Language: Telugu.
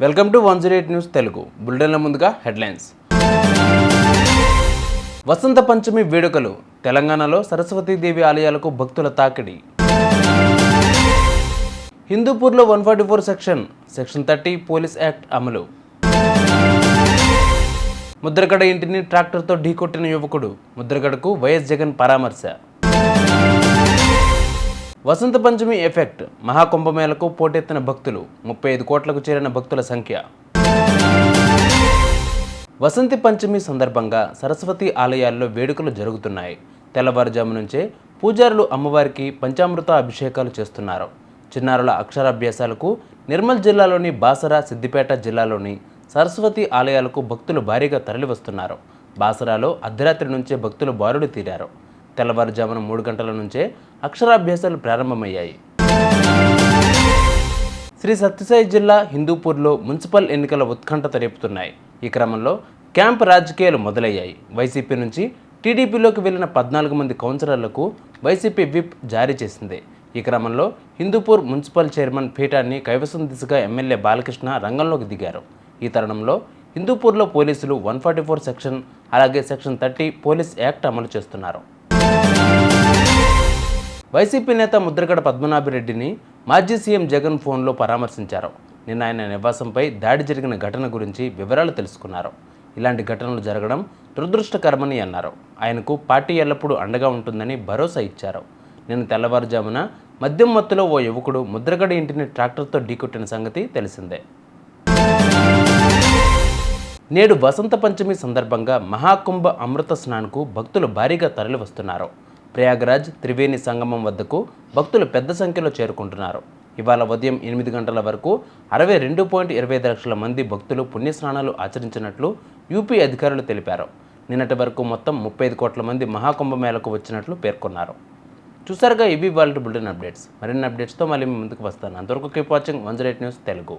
వెల్కమ్ టు 108 న్యూస్ తెలుగు బులెటిన్ల ముందుగా హెడ్లైన్స్. వసంత పంచమి వేడుకలు. తెలంగాణలో సరస్వతీదేవి ఆలయాలకు భక్తుల తాకిడి. హిందూపూర్లో 144 సెక్షన్ 30 పోలీస్ యాక్ట్ అమలు. ముద్రగడ ఇంటిని ట్రాక్టర్తో ఢీకొట్టిన యువకుడు. ముద్రగడకు వైఎస్ జగన్ పరామర్శ. వసంత పంచమి ఎఫెక్ట్. మహాకుంభమేళకు పోటెత్తిన భక్తులు. 35 కోట్లకు చేరిన భక్తుల సంఖ్య. వసంత పంచమి సందర్భంగా సరస్వతి ఆలయాల్లో వేడుకలు జరుగుతున్నాయి. తెల్లవారుజాము నుంచే పూజారులు అమ్మవారికి పంచామృత అభిషేకాలు చేస్తున్నారు. చిన్నారుల అక్షరాభ్యాసాలకు నిర్మల్ జిల్లాలోని బాసరా, సిద్దిపేట జిల్లాలోని సరస్వతి ఆలయాలకు భక్తులు భారీగా తరలివస్తున్నారు. బాసరాలో అర్ధరాత్రి నుంచే భక్తులు బారులు తీరారు. తెల్లవారుజామున 3 గంటల నుంచే అక్షరాభ్యాసాలు ప్రారంభమయ్యాయి. శ్రీ సత్యసాయి జిల్లా హిందూపూర్లో మున్సిపల్ ఎన్నికల ఉత్కంఠత రేపుతున్నాయి. ఈ క్రమంలో క్యాంప్ రాజకీయాలు మొదలయ్యాయి. వైసీపీ నుంచి టీడీపీలోకి వెళ్లిన 14 మంది కౌన్సిలర్లకు వైసీపీ విప్ జారీ చేసింది. ఈ క్రమంలో హిందూపూర్ మున్సిపల్ చైర్మన్ పీఠాన్ని కైవసం దిశగా ఎమ్మెల్యే బాలకృష్ణ రంగంలోకి దిగారు. ఈ తరుణంలో హిందూపూర్లో పోలీసులు 144 సెక్షన్ అలాగే సెక్షన్ 30 పోలీస్ యాక్ట్ అమలు చేస్తున్నారు. వైసీపీ నేత ముద్రగడ పద్మనాభరెడ్డిని మాజీ సీఎం జగన్ ఫోన్లో పరామర్శించారు. నిన్న ఆయన నివాసంపై దాడి జరిగిన ఘటన గురించి వివరాలు తెలుసుకున్నారు. ఇలాంటి ఘటనలు జరగడం దురదృష్టకరమని అన్నారు. ఆయనకు పార్టీ ఎల్లప్పుడూ అండగా ఉంటుందని భరోసా ఇచ్చారు. నిన్న తెల్లవారుజామున మద్యం మత్తులో ఓ యువకుడు ముద్రగడ ఇంటిని ట్రాక్టర్తో ఢీకొట్టిన సంగతి తెలిసిందే. నేడు వసంత పంచమి సందర్భంగా మహాకుంభ అమృత స్నాన్కు భక్తులు భారీగా తరలివస్తున్నారు. ప్రయాగరాజ్ త్రివేణి సంగమం వద్దకు భక్తులు పెద్ద సంఖ్యలో చేరుకుంటున్నారు. ఇవాళ ఉదయం 8 గంటల వరకు 62.25 లక్షల మంది భక్తులు పుణ్యస్నానాలు ఆచరించినట్లు యూపీ అధికారులు తెలిపారు. నిన్నటి వరకు మొత్తం 35 కోట్ల మంది మహాకుంభమేళకు వచ్చినట్లు పేర్కొన్నారు. చూసారుగా ఇవి వాళ్ళ బులెటిన్ అప్డేట్స్. మరిన్ని అప్డేట్స్తో మళ్ళీ మీ ముందుకు వస్తాను. అంతవరకు కీప్ వాచింగ్ 108 న్యూస్ తెలుగు.